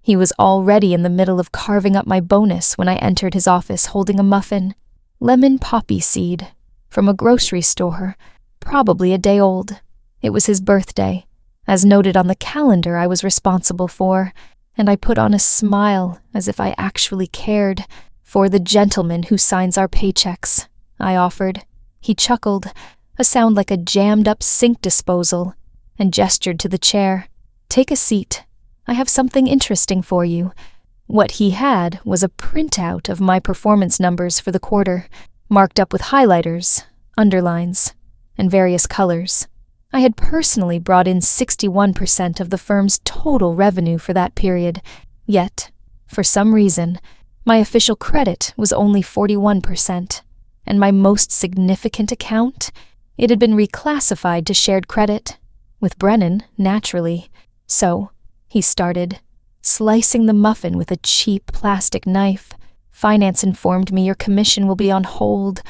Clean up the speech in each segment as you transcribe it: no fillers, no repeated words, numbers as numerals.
He was already in the middle of carving up my bonus when I entered his office holding a muffin, lemon poppy seed, from a grocery store, probably a day old. It was his birthday, as noted on the calendar I was responsible for, and I put on a smile as if I actually cared. "For the gentleman who signs our paychecks," I offered. He chuckled, a sound like a jammed-up sink disposal, and gestured to the chair. "Take a seat. I have something interesting for you." What he had was a printout of my performance numbers for the quarter, marked up with highlighters, underlines, and various colors. I had personally brought in 61% of the firm's total revenue for that period, yet, for some reason, my official credit was only 41%, and my most significant account, it had been reclassified to shared credit, with Brennan, naturally. "So," he started, slicing the muffin with a cheap plastic knife, "finance informed me your commission will be on hold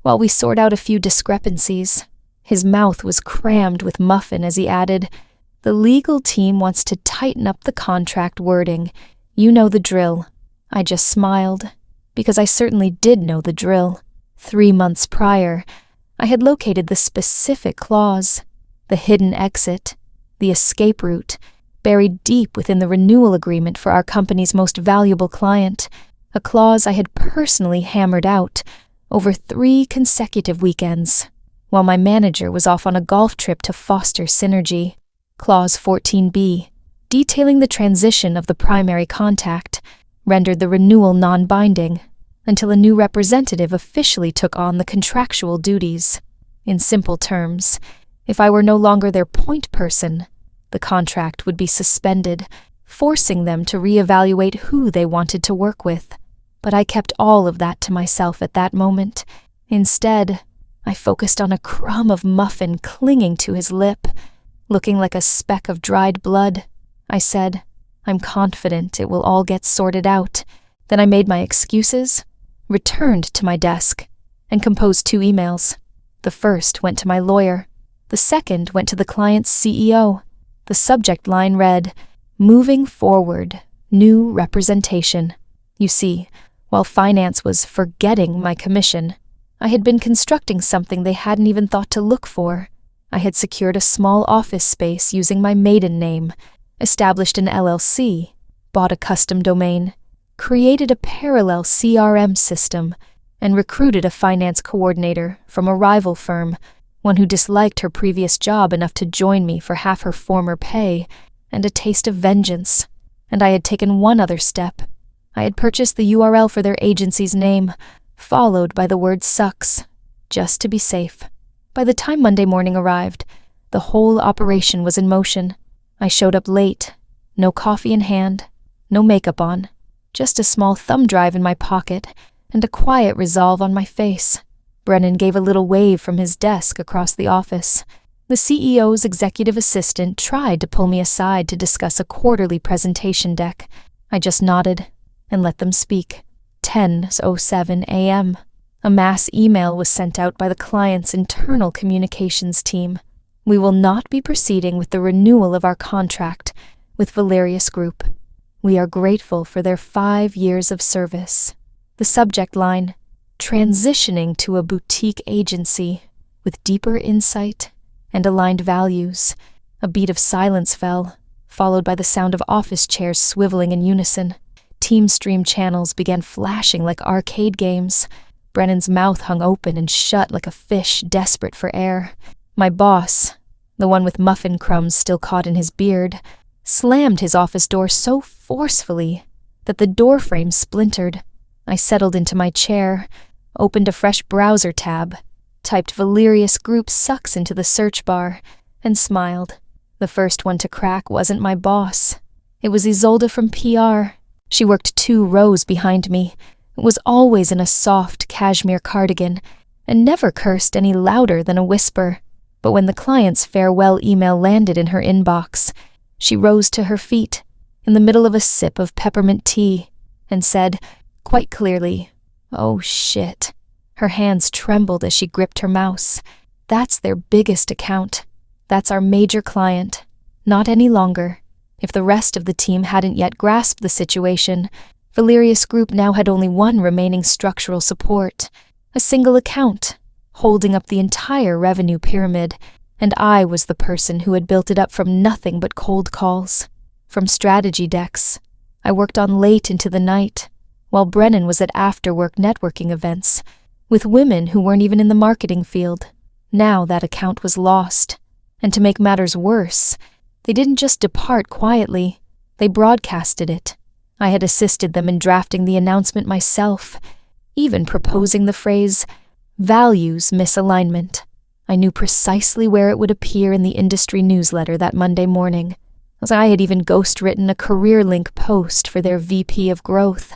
while we sort out a few discrepancies." His mouth was crammed with muffin as he added, "The legal team wants to tighten up the contract wording. You know the drill." I just smiled, because I certainly did know the drill. 3 months prior, I had located the specific clause, the hidden exit, the escape route, buried deep within the renewal agreement for our company's most valuable client, a clause I had personally hammered out over 3 consecutive weekends, while my manager was off on a golf trip to foster synergy. Clause 14B, detailing the transition of the primary contact, rendered the renewal non-binding until a new representative officially took on the contractual duties. In simple terms, if I were no longer their point person, the contract would be suspended, forcing them to reevaluate who they wanted to work with. But I kept all of that to myself at that moment. Instead, I focused on a crumb of muffin clinging to his lip, looking like a speck of dried blood. I said, "I'm confident it will all get sorted out." Then I made my excuses, returned to my desk, and composed 2 emails. The first went to my lawyer. The second went to the client's CEO. The subject line read, "Moving forward, new representation." You see, while finance was forgetting my commission, I had been constructing something they hadn't even thought to look for. I had secured a small office space using my maiden name, established an LLC, bought a custom domain, created a parallel CRM system, and recruited a finance coordinator from a rival firm, one who disliked her previous job enough to join me for half her former pay, and a taste of vengeance. And I had taken one other step. I had purchased the URL for their agency's name, followed by the word "sucks," just to be safe. By the time Monday morning arrived, the whole operation was in motion. I showed up late, no coffee in hand, no makeup on, just a small thumb drive in my pocket and a quiet resolve on my face. Brennan gave a little wave from his desk across the office. The CEO's executive assistant tried to pull me aside to discuss a quarterly presentation deck. I just nodded and let them speak. 10:07 a.m. A mass email was sent out by the client's internal communications team. "We will not be proceeding with the renewal of our contract with Valerius Group. We are grateful for their 5 years of service." The subject line, "Transitioning to a boutique agency with deeper insight and aligned values." A beat of silence fell, followed by the sound of office chairs swiveling in unison. Teamstream channels began flashing like arcade games. Brennan's mouth hung open and shut like a fish desperate for air. My boss, the one with muffin crumbs still caught in his beard, slammed his office door so forcefully that the doorframe splintered. I settled into my chair, opened a fresh browser tab, typed Valerius Group sucks into the search bar, and smiled. The first one to crack wasn't my boss. It was Isolde from PR. She worked 2 rows behind me, was always in a soft cashmere cardigan, and never cursed any louder than a whisper. But when the client's farewell email landed in her inbox, she rose to her feet, in the middle of a sip of peppermint tea, and said, quite clearly, "Oh shit." Her hands trembled as she gripped her mouse. "That's their biggest account. That's our major client. Not any longer. If the rest of the team hadn't yet grasped the situation, Valerius Group now had only one remaining structural support, a single account, holding up the entire revenue pyramid, and I was the person who had built it up from nothing but cold calls. From strategy decks, I worked on late into the night, while Brennan was at after-work networking events, with women who weren't even in the marketing field. Now that account was lost, and to make matters worse, they didn't just depart quietly, they broadcasted it. I had assisted them in drafting the announcement myself, even proposing the phrase, "values misalignment." I knew precisely where it would appear in the industry newsletter that Monday morning, as I had even ghostwritten a career link post for their VP of growth.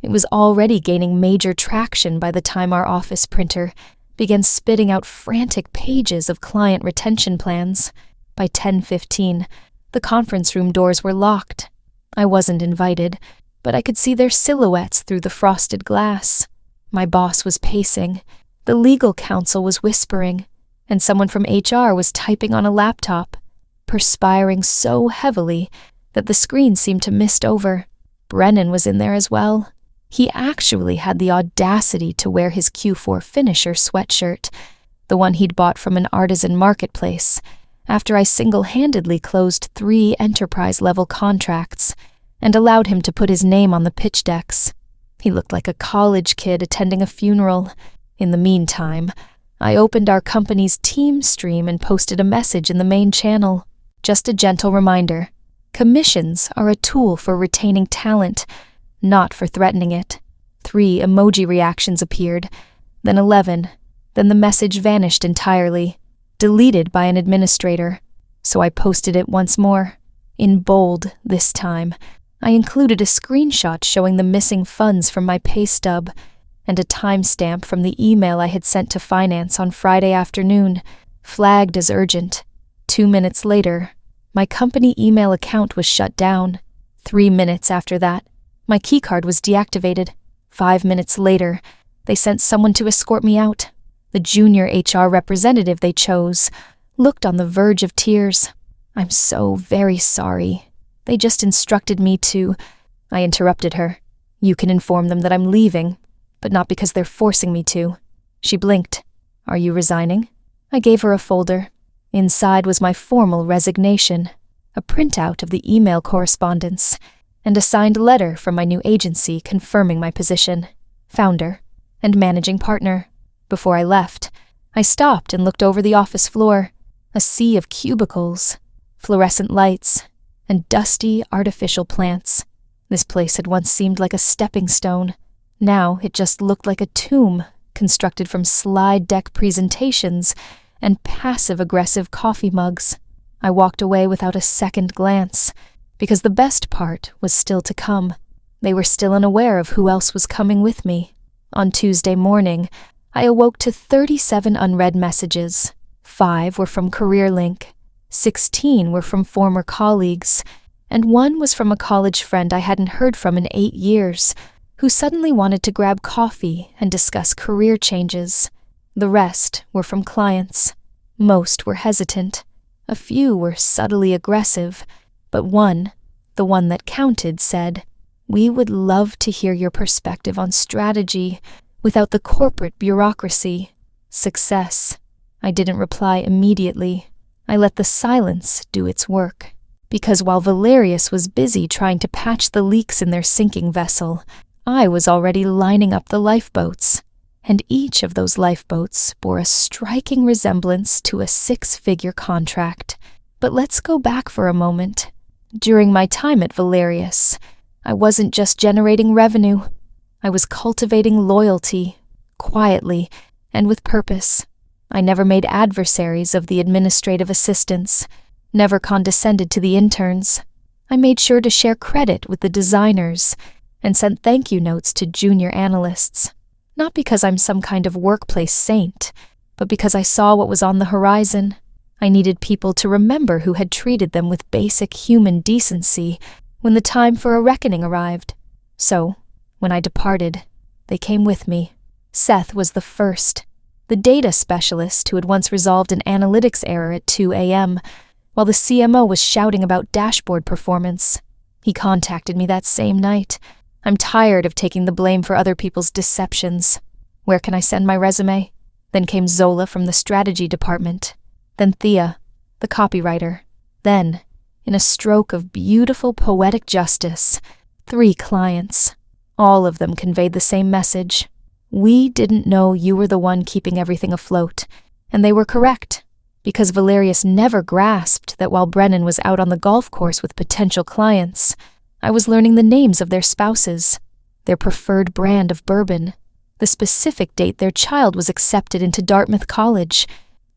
It was already gaining major traction by the time our office printer began spitting out frantic pages of client retention plans. By 10:15, the conference room doors were locked. I wasn't invited, but I could see their silhouettes through the frosted glass. My boss was pacing, the legal counsel was whispering, and someone from HR was typing on a laptop, perspiring so heavily that the screen seemed to mist over. Brennan was in there as well. He actually had the audacity to wear his Q4 finisher sweatshirt, the one he'd bought from an artisan marketplace, after I single-handedly closed 3 enterprise-level contracts and allowed him to put his name on the pitch decks. He looked like a college kid attending a funeral. In the meantime, I opened our company's team stream and posted a message in the main channel. Just a gentle reminder. Commissions are a tool for retaining talent, not for threatening it. 3 emoji reactions appeared, then 11, then the message vanished entirely, deleted by an administrator. So I posted it once more, in bold this time. I included a screenshot showing the missing funds from my pay stub, and a timestamp from the email I had sent to finance on Friday afternoon, flagged as urgent. 2 minutes later, my company email account was shut down. 3 minutes after that, my keycard was deactivated. 5 minutes later, they sent someone to escort me out. The junior HR representative they chose looked on the verge of tears. "I'm so very sorry. They just instructed me to—" I interrupted her. "You can inform them that I'm leaving, but not because they're forcing me to." She blinked. "Are you resigning?" I gave her a folder. Inside was my formal resignation, a printout of the email correspondence, and a signed letter from my new agency confirming my position, founder and managing partner. Before I left, I stopped and looked over the office floor, a sea of cubicles, fluorescent lights, and dusty artificial plants. This place had once seemed like a stepping stone. Now it just looked like a tomb constructed from slide deck presentations and passive-aggressive coffee mugs. I walked away without a second glance, because the best part was still to come. They were still unaware of who else was coming with me. On Tuesday morning, I awoke to 37 unread messages. 5 were from CareerLink, 16 were from former colleagues, and 1 was from a college friend I hadn't heard from in 8 years, who suddenly wanted to grab coffee and discuss career changes. The rest were from clients. Most were hesitant. A few were subtly aggressive, but one, the one that counted, said, "We would love to hear your perspective on strategy without the corporate bureaucracy." Success. I didn't reply immediately. I let the silence do its work. Because while Valerius was busy trying to patch the leaks in their sinking vessel, I was already lining up the lifeboats. And each of those lifeboats bore a striking resemblance to a 6-figure contract. But let's go back for a moment. During my time at Valerius, I wasn't just generating revenue. I was cultivating loyalty, quietly and with purpose. I never made adversaries of the administrative assistants, never condescended to the interns. I made sure to share credit with the designers and sent thank you notes to junior analysts. Not because I'm some kind of workplace saint, but because I saw what was on the horizon. I needed people to remember who had treated them with basic human decency when the time for a reckoning arrived. So, when I departed, they came with me. Seth was the first, the data specialist who had once resolved an analytics error at 2 a.m., while the CMO was shouting about dashboard performance. He contacted me that same night. I'm tired of taking the blame for other people's deceptions. Where can I send my resume? Then came Zola from the strategy department. Then Thea, the copywriter. Then, in a stroke of beautiful poetic justice, 3 clients. All of them conveyed the same message. We didn't know you were the one keeping everything afloat. And they were correct, because Valerius never grasped that while Brennan was out on the golf course with potential clients, I was learning the names of their spouses, their preferred brand of bourbon, the specific date their child was accepted into Dartmouth College.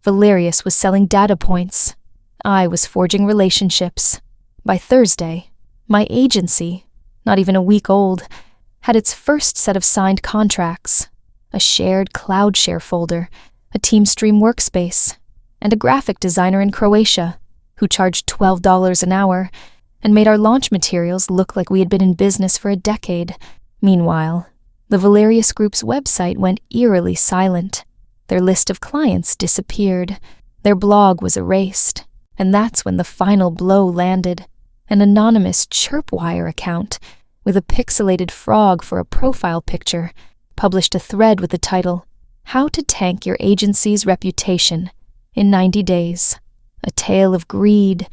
Valerius was selling data points. I was forging relationships. By Thursday, my agency, not even a week old, had its first set of signed contracts, a shared CloudShare folder, a TeamStream workspace, and a graphic designer in Croatia who charged $12 an hour and made our launch materials look like we had been in business for a decade. Meanwhile, the Valerius Group's website went eerily silent. Their list of clients disappeared. Their blog was erased. And that's when the final blow landed. An anonymous Chirpwire account with a pixelated frog for a profile picture published a thread with the title, "How to Tank Your Agency's Reputation in 90 Days. A Tale of Greed,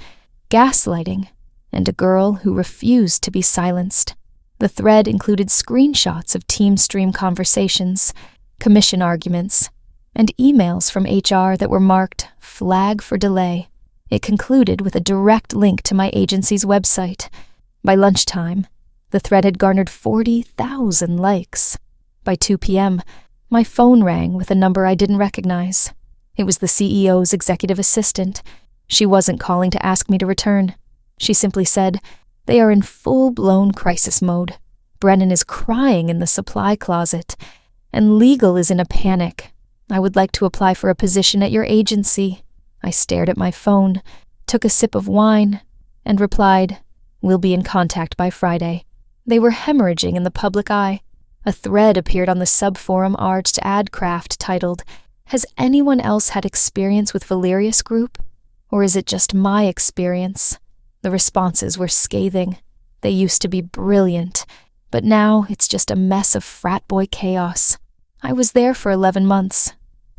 Gaslighting, and a Girl Who Refused to Be Silenced." The thread included screenshots of TeamStream conversations, commission arguments, and emails from HR that were marked "Flag for Delay." It concluded with a direct link to my agency's website. By lunchtime, the thread had garnered 40,000 likes. By 2 p.m., my phone rang with a number I didn't recognize. It was the CEO's executive assistant. She wasn't calling to ask me to return. She simply said, "They are in full-blown crisis mode. Brennan is crying in the supply closet, and legal is in a panic. I would like to apply for a position at your agency." I stared at my phone, took a sip of wine, and replied, "We'll be in contact by Friday." They were hemorrhaging in the public eye. A thread appeared on the subforum Art Adcraft titled, "Has anyone else had experience with Valerius Group? Or is it just my experience?" The responses were scathing. They used to be brilliant, but now it's just a mess of frat boy chaos. I was there for 11 months.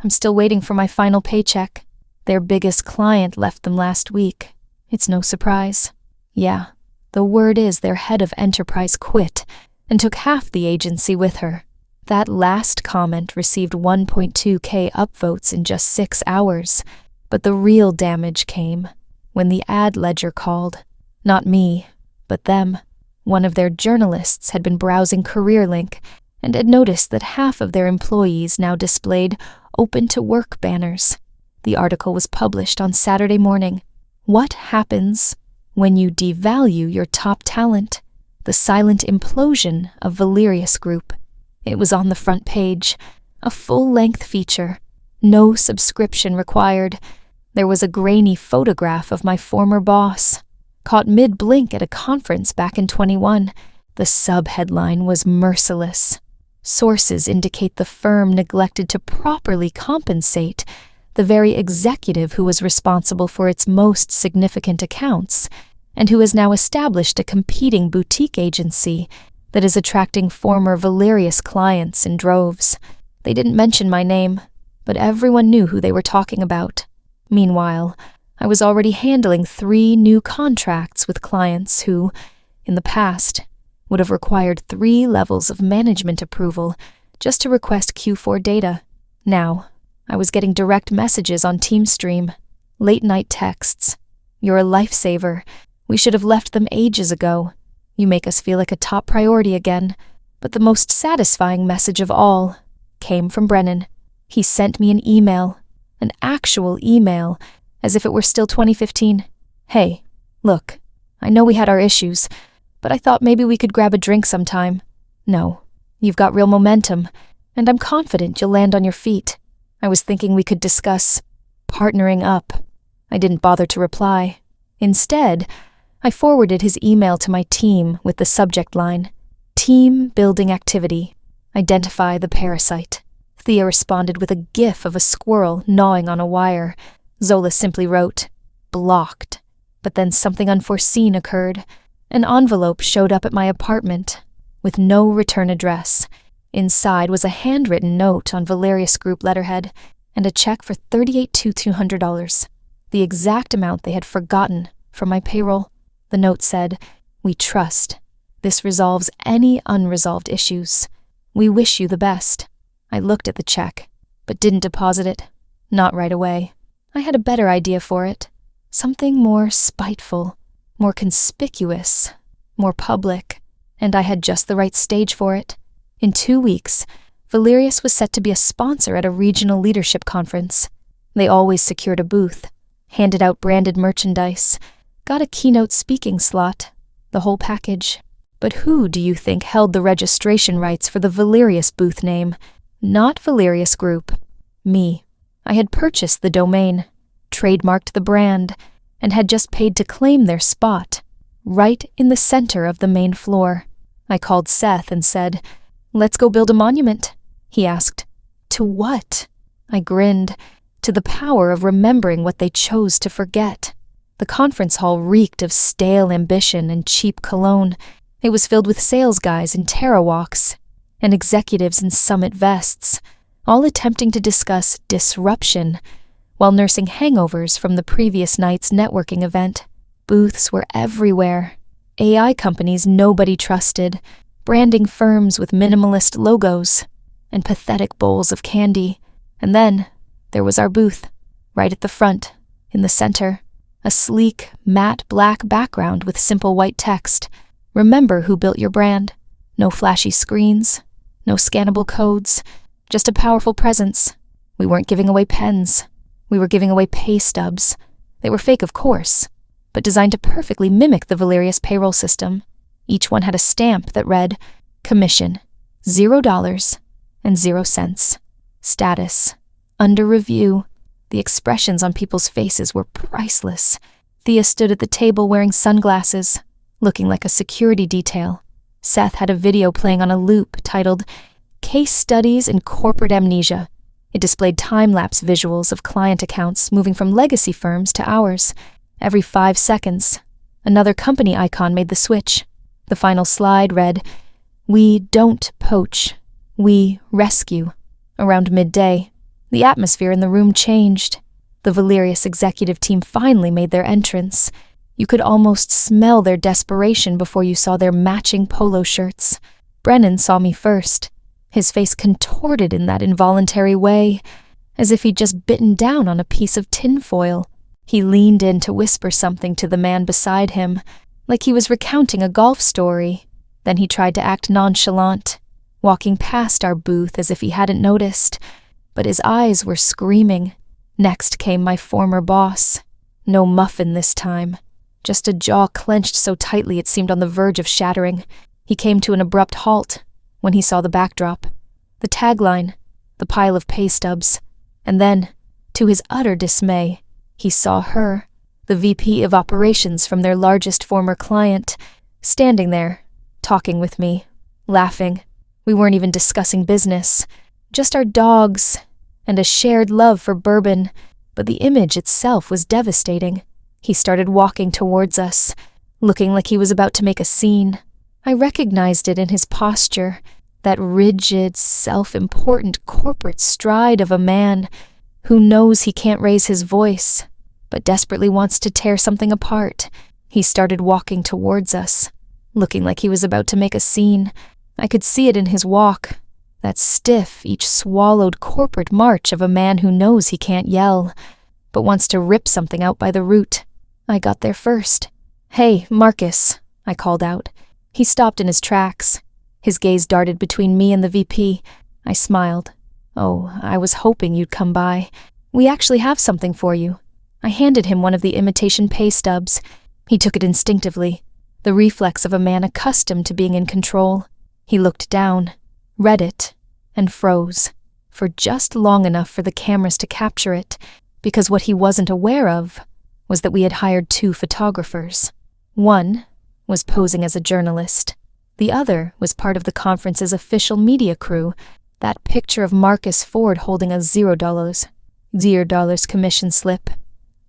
I'm still waiting for my final paycheck. Their biggest client left them last week. It's no surprise. Yeah, the word is their head of enterprise quit and took half the agency with her. That last comment received 1.2K upvotes in just 6 hours, but the real damage came when the ad ledger called. Not me, but them. One of their journalists had been browsing CareerLink and had noticed that half of their employees now displayed open to work banners. The article was published on Saturday morning. What happens when you devalue your top talent? The silent implosion of Valerius Group. It was on the front page, a full-length feature, no subscription required. There was a grainy photograph of my former boss, caught mid-blink at a conference back in 21. The sub-headline was merciless. Sources indicate the firm neglected to properly compensate the very executive who was responsible for its most significant accounts, and who has now established a competing boutique agency that is attracting former Valerius clients in droves. They didn't mention my name, but everyone knew who they were talking about. Meanwhile, I was already handling 3 new contracts with clients who, in the past, would have required 3 levels of management approval just to request Q4 data. Now, I was getting direct messages on TeamStream, late-night texts. "You're a lifesaver. We should have left them ages ago. You make us feel like a top priority again." But the most satisfying message of all came from Brennan. He sent me an email, an actual email, as if it were still 2015. "Hey, look, I know we had our issues, but I thought maybe we could grab a drink sometime. No, you've got real momentum, and I'm confident you'll land on your feet. I was thinking we could discuss partnering up." I didn't bother to reply. Instead, I forwarded his email to my team with the subject line, "Team Building Activity. Identify the parasite." Thea responded with a gif of a squirrel gnawing on a wire. Zola simply wrote, blocked. But then something unforeseen occurred. An envelope showed up at my apartment with no return address. Inside was a handwritten note on Valerius Group letterhead and a check for $38,200, the exact amount they had forgotten from my payroll. The note said, "We trust. This resolves any unresolved issues. We wish you the best." I looked at the check, but didn't deposit it. Not right away. I had a better idea for it. Something more spiteful, more conspicuous, more public, and I had just the right stage for it. In 2 weeks, Valerius was set to be a sponsor at a regional leadership conference. They always secured a booth, handed out branded merchandise, got a keynote speaking slot, the whole package. But who do you think held the registration rights for the Valerius booth name? Not Valerius Group. Me. I had purchased the domain, trademarked the brand, and had just paid to claim their spot, right in the center of the main floor. I called Seth and said, "Let's go build a monument." He asked, "To what?" I grinned. To the power of remembering what they chose to forget. The conference hall reeked of stale ambition and cheap cologne. It was filled with sales guys in Terrawalks and executives in summit vests, all attempting to discuss disruption while nursing hangovers from the previous night's networking event. Booths were everywhere. AI companies nobody trusted, branding firms with minimalist logos, and pathetic bowls of candy. And then there was our booth, right at the front, in the center, a sleek, matte black background with simple white text. "Remember who built your brand." No flashy screens, no scannable codes, just a powerful presence. We weren't giving away pens. We were giving away pay stubs. They were fake, of course, but designed to perfectly mimic the Valerius payroll system. Each one had a stamp that read, "Commission, $0 and 0 cents. Status, under review." The expressions on people's faces were priceless. Thea stood at the table wearing sunglasses, looking like a security detail. Seth had a video playing on a loop titled "Case Studies in Corporate Amnesia." It displayed time-lapse visuals of client accounts moving from legacy firms to ours. Every 5 seconds, another company icon made the switch. The final slide read, "We don't poach. We rescue." Around midday, the atmosphere in the room changed. The Valerius executive team finally made their entrance. You could almost smell their desperation before you saw their matching polo shirts. Brennan saw me first, his face contorted in that involuntary way, as if he'd just bitten down on a piece of tinfoil. He leaned in to whisper something to the man beside him, like he was recounting a golf story. Then he tried to act nonchalant, walking past our booth as if he hadn't noticed, but his eyes were screaming. Next came my former boss. No muffin this time, just a jaw clenched so tightly it seemed on the verge of shattering. He came to an abrupt halt when he saw the backdrop, the tagline, the pile of pay stubs, and then, to his utter dismay, he saw her, the VP of operations from their largest former client, standing there, talking with me, laughing. We weren't even discussing business, just our dogs and a shared love for bourbon, but the image itself was devastating. He started walking towards us, looking like he was about to make a scene. I recognized it in his posture, that rigid, self-important corporate stride of a man who knows he can't raise his voice, but desperately wants to tear something apart. He started walking towards us, looking like he was about to make a scene. I could see it in his walk, that stiff, each swallowed corporate march of a man who knows he can't yell, but wants to rip something out by the root. I got there first. "Hey, Marcus," I called out. He stopped in his tracks. His gaze darted between me and the VP. I smiled. "Oh, I was hoping you'd come by. We actually have something for you." I handed him one of the imitation pay stubs. He took it instinctively, the reflex of a man accustomed to being in control. He looked down, read it, and froze, for just long enough for the cameras to capture it, because what he wasn't aware of was that we had hired 2 photographers. One was posing as a journalist. The other was part of the conference's official media crew, that picture of Marcus Ford holding a $0 commission slip.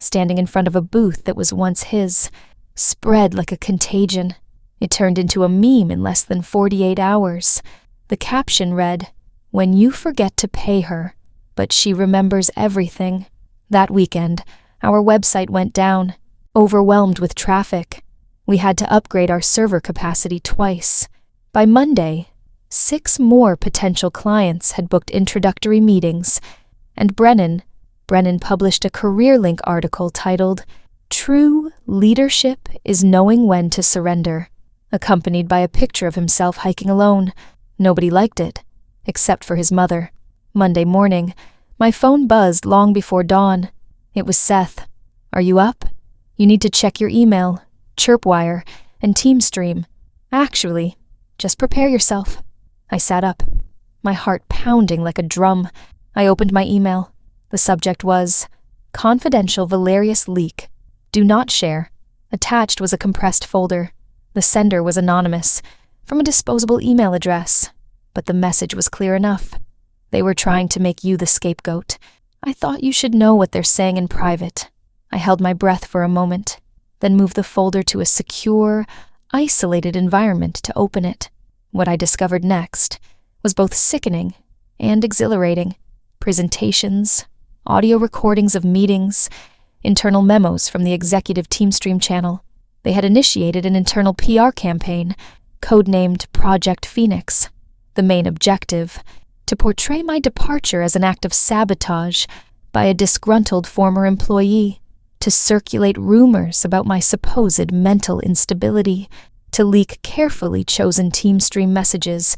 standing in front of a booth that was once his, spread like a contagion. It turned into a meme in less than 48 hours. The caption read, "When you forget to pay her, but she remembers everything." That weekend, our website went down, overwhelmed with traffic. We had to upgrade our server capacity twice. By Monday, 6 more potential clients had booked introductory meetings, and Brennan published a CareerLink article titled, "True Leadership is Knowing When to Surrender," accompanied by a picture of himself hiking alone. Nobody liked it, except for his mother. Monday morning, my phone buzzed long before dawn. It was Seth. "Are you up? You need to check your email, Chirpwire, and Teamstream. Actually, just prepare yourself." I sat up, my heart pounding like a drum. I opened my email. The subject was, "Confidential Valerius leak. Do not share." Attached was a compressed folder. The sender was anonymous, from a disposable email address, but the message was clear enough. They were trying to make you the scapegoat. "I thought you should know what they're saying in private." I held my breath for a moment, then moved the folder to a secure, isolated environment to open it. What I discovered next was both sickening and exhilarating. Presentations, audio recordings of meetings, internal memos from the executive Teamstream channel. They had initiated an internal PR campaign, codenamed Project Phoenix. The main objective, to portray my departure as an act of sabotage by a disgruntled former employee, to circulate rumors about my supposed mental instability, to leak carefully chosen Teamstream messages,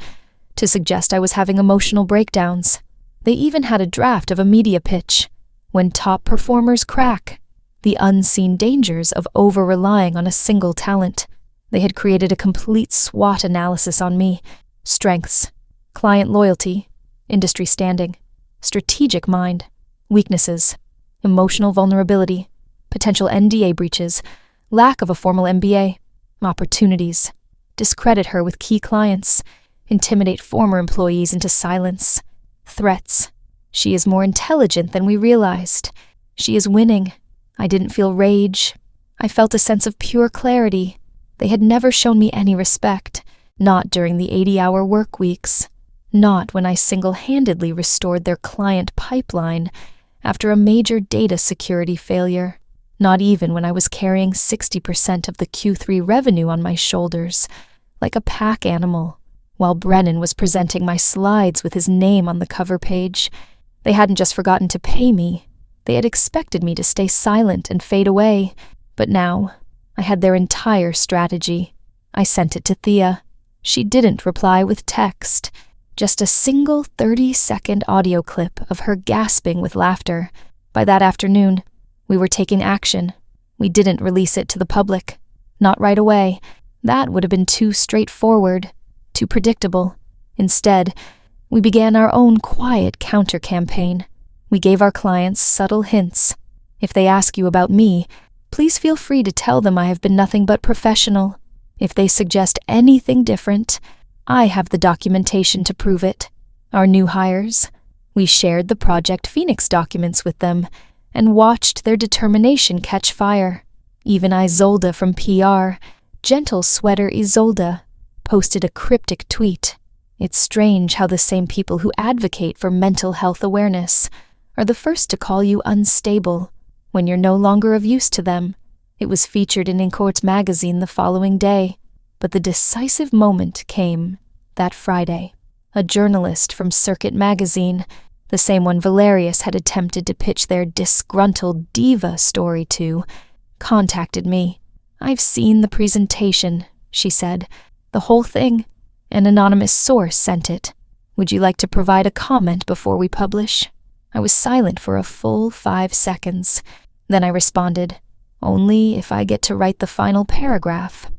to suggest I was having emotional breakdowns. They even had a draft of a media pitch. When top performers crack, the unseen dangers of over-relying on a single talent. They had created a complete SWOT analysis on me: strengths, client loyalty, industry standing, strategic mind, weaknesses, emotional vulnerability, potential NDA breaches, lack of a formal MBA, opportunities, discredit her with key clients, intimidate former employees into silence, threats. She is more intelligent than we realized. She is winning. I didn't feel rage. I felt a sense of pure clarity. They had never shown me any respect, not during the 80-hour work weeks, not when I single-handedly restored their client pipeline after a major data security failure, not even when I was carrying 60% of the Q3 revenue on my shoulders, like a pack animal, while Brennan was presenting my slides with his name on the cover page. They hadn't just forgotten to pay me. They had expected me to stay silent and fade away, but now I had their entire strategy. I sent it to Thea. She didn't reply with text, just a single 30-second audio clip of her gasping with laughter. By that afternoon, we were taking action. We didn't release it to the public. Not right away. That would have been too straightforward, too predictable. Instead, we began our own quiet counter-campaign. We gave our clients subtle hints. If they ask you about me, please feel free to tell them I have been nothing but professional. If they suggest anything different, I have the documentation to prove it. Our new hires, we shared the Project Phoenix documents with them and watched their determination catch fire. Even Isolda from PR, Gentle Sweater Isolda, posted a cryptic tweet. It's strange how the same people who advocate for mental health awareness are the first to call you unstable when you're no longer of use to them. It was featured in Incourts magazine the following day, but the decisive moment came that Friday. A journalist from Circuit magazine, the same one Valerius had attempted to pitch their disgruntled diva story to, contacted me. "I've seen the presentation," she said. "The whole thing. An anonymous source sent it. Would you like to provide a comment before we publish?" I was silent for a full 5 seconds. Then I responded, "Only if I get to write the final paragraph."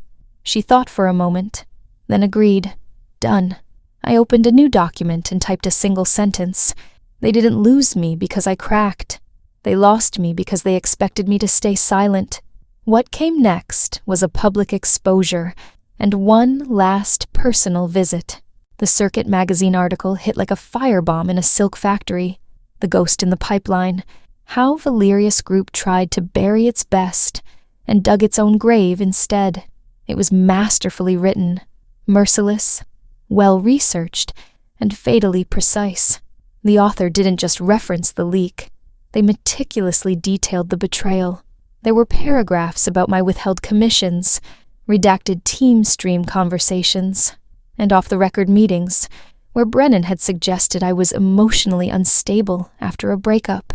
She thought for a moment, then agreed. Done. I opened a new document and typed a single sentence. They didn't lose me because I cracked. They lost me because they expected me to stay silent. What came next was a public exposure and one last personal visit. The Circuit magazine article hit like a firebomb in a silk factory. The ghost in the pipeline, How Valerius Group tried to bury its best and dug its own grave instead. It was masterfully written, merciless, well-researched, and fatally precise. The author didn't just reference the leak. They meticulously detailed the betrayal. There were paragraphs about my withheld commissions, redacted team stream conversations, and off-the-record meetings where Brennan had suggested I was emotionally unstable after a breakup.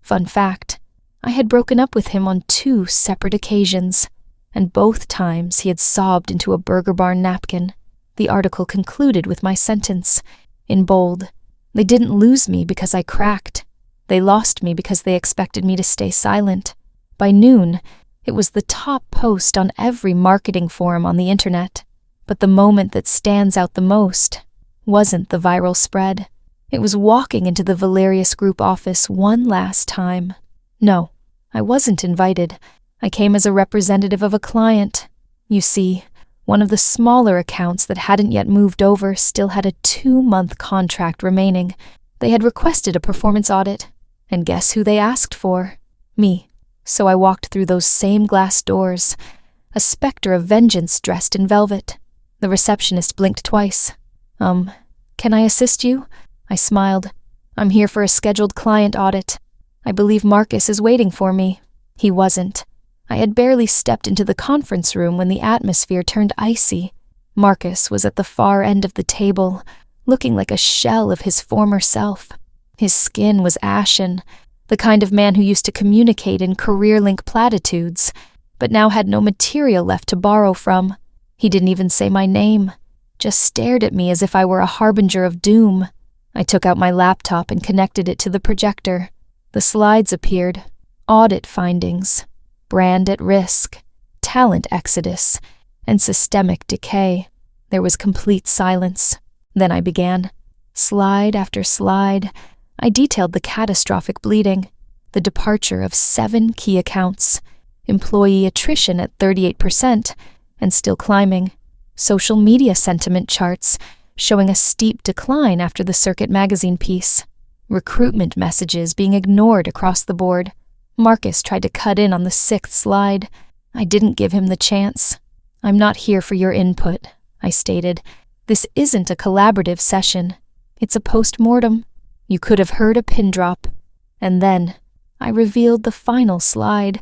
Fun fact, I had broken up with him on 2 separate occasions, and both times he had sobbed into a Burger Barn napkin. The article concluded with my sentence, in bold, "They didn't lose me because I cracked. They lost me because they expected me to stay silent." By noon, it was the top post on every marketing forum on the internet. But the moment that stands out the most wasn't the viral spread. It was walking into the Valerius Group office one last time. No, I wasn't invited. I came as a representative of a client. You see, one of the smaller accounts that hadn't yet moved over still had a 2-month contract remaining. They had requested a performance audit, and guess who they asked for? Me. So I walked through those same glass doors, a specter of vengeance dressed in velvet. The receptionist blinked twice. Can I assist you?" I smiled. "I'm here for a scheduled client audit. I believe Marcus is waiting for me." He wasn't. I had barely stepped into the conference room when the atmosphere turned icy. Marcus was at the far end of the table, looking like a shell of his former self. His skin was ashen, the kind of man who used to communicate in career-link platitudes, but now had no material left to borrow from. He didn't even say my name, just stared at me as if I were a harbinger of doom. I took out my laptop and connected it to the projector. The slides appeared. Audit findings, brand at risk, talent exodus, and systemic decay. There was complete silence. Then I began. Slide after slide, I detailed the catastrophic bleeding, the departure of 7 key accounts, employee attrition at 38% and still climbing, social media sentiment charts showing a steep decline after the Circuit magazine piece, recruitment messages being ignored across the board. Marcus tried to cut in on the 6th slide. I didn't give him the chance. "I'm not here for your input," I stated. "This isn't a collaborative session. It's a post-mortem. You could have heard a pin drop." And then I revealed the final slide.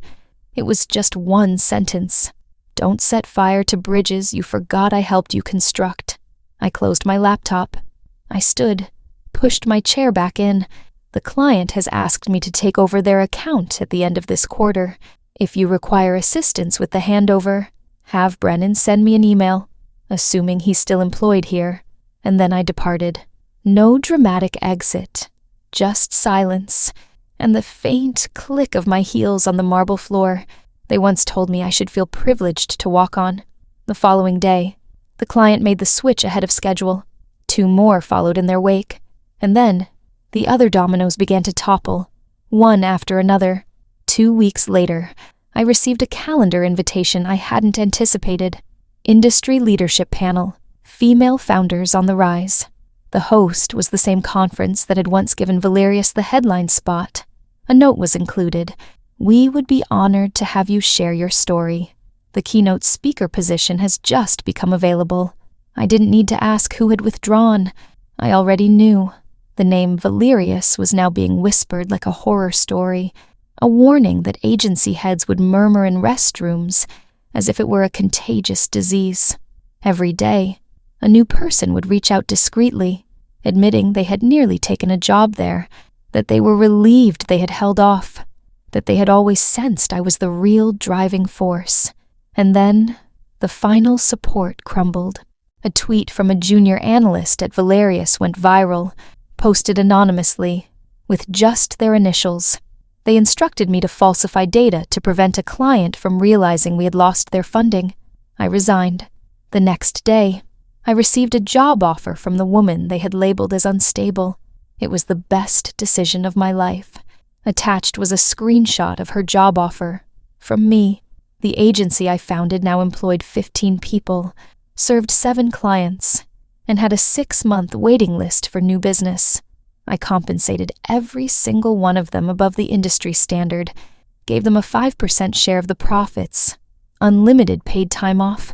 It was just one sentence. "Don't set fire to bridges you forgot I helped you construct." I closed my laptop. I stood, pushed my chair back in. The client has asked me to take over their account at the end of this quarter. If you require assistance with the handover, have Brennan send me an email, assuming he's still employed here. And then I departed. No dramatic exit, just silence, and the faint click of my heels on the marble floor they once told me I should feel privileged to walk on. The following day, the client made the switch ahead of schedule. 2 more followed in their wake, and then the other dominoes began to topple, one after another. 2 weeks later, I received a calendar invitation I hadn't anticipated. Industry Leadership Panel, Female Founders on the Rise. The host was the same conference that had once given Valerius the headline spot. A note was included. "We would be honored to have you share your story. The keynote speaker position has just become available." I didn't need to ask who had withdrawn. I already knew. The name Valerius was now being whispered like a horror story, a warning that agency heads would murmur in restrooms as if it were a contagious disease. Every day, a new person would reach out discreetly, admitting they had nearly taken a job there, that they were relieved they had held off, that they had always sensed I was the real driving force. And then, the final support crumbled. A tweet from a junior analyst at Valerius went viral, posted anonymously, with just their initials. They instructed me to falsify data to prevent a client from realizing we had lost their funding. I resigned. The next day, I received a job offer from the woman they had labeled as unstable. It was the best decision of my life. Attached was a screenshot of her job offer. From me, the agency I founded now employed 15 people, served 7 clients, and had a 6-month waiting list for new business. I compensated every single one of them above the industry standard, gave them a 5% share of the profits, unlimited paid time off,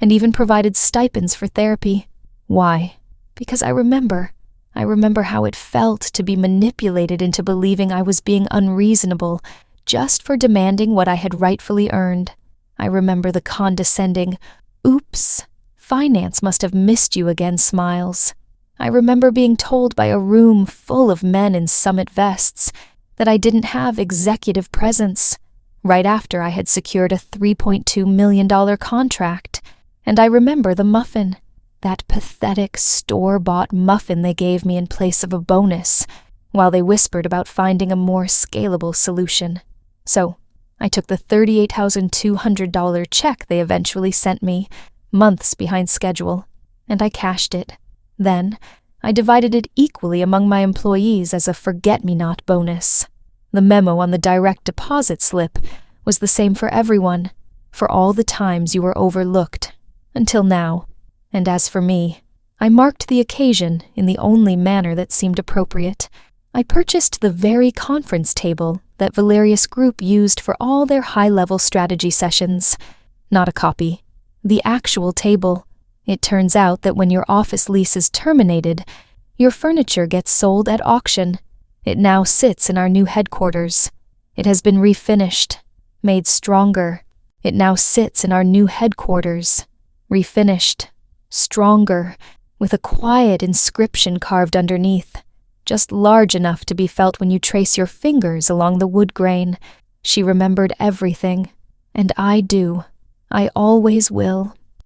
and even provided stipends for therapy. Why? Because I remember how it felt to be manipulated into believing I was being unreasonable just for demanding what I had rightfully earned. I remember the condescending, "Oops, finance must have missed you again" smiles. I remember being told by a room full of men in summit vests that I didn't have executive presence, right after I had secured a $3.2 million contract. And I remember the muffin, that pathetic store-bought muffin they gave me in place of a bonus, while they whispered about finding a more scalable solution. So, I took the $38,200 check they eventually sent me, months behind schedule, and I cashed it. Then, I divided it equally among my employees as a forget-me-not bonus. The memo on the direct deposit slip was the same for everyone, for all the times you were overlooked, until now. And as for me, I marked the occasion in the only manner that seemed appropriate. I purchased the very conference table that Valerius Group used for all their high-level strategy sessions. Not a copy. The actual table. It turns out that when your office lease is terminated, your furniture gets sold at auction. It now sits in our new headquarters. It has been refinished, made stronger. It now sits in our new headquarters, refinished, stronger, with a quiet inscription carved underneath, just large enough to be felt when you trace your fingers along the wood grain. She remembered everything, and I do. I always will.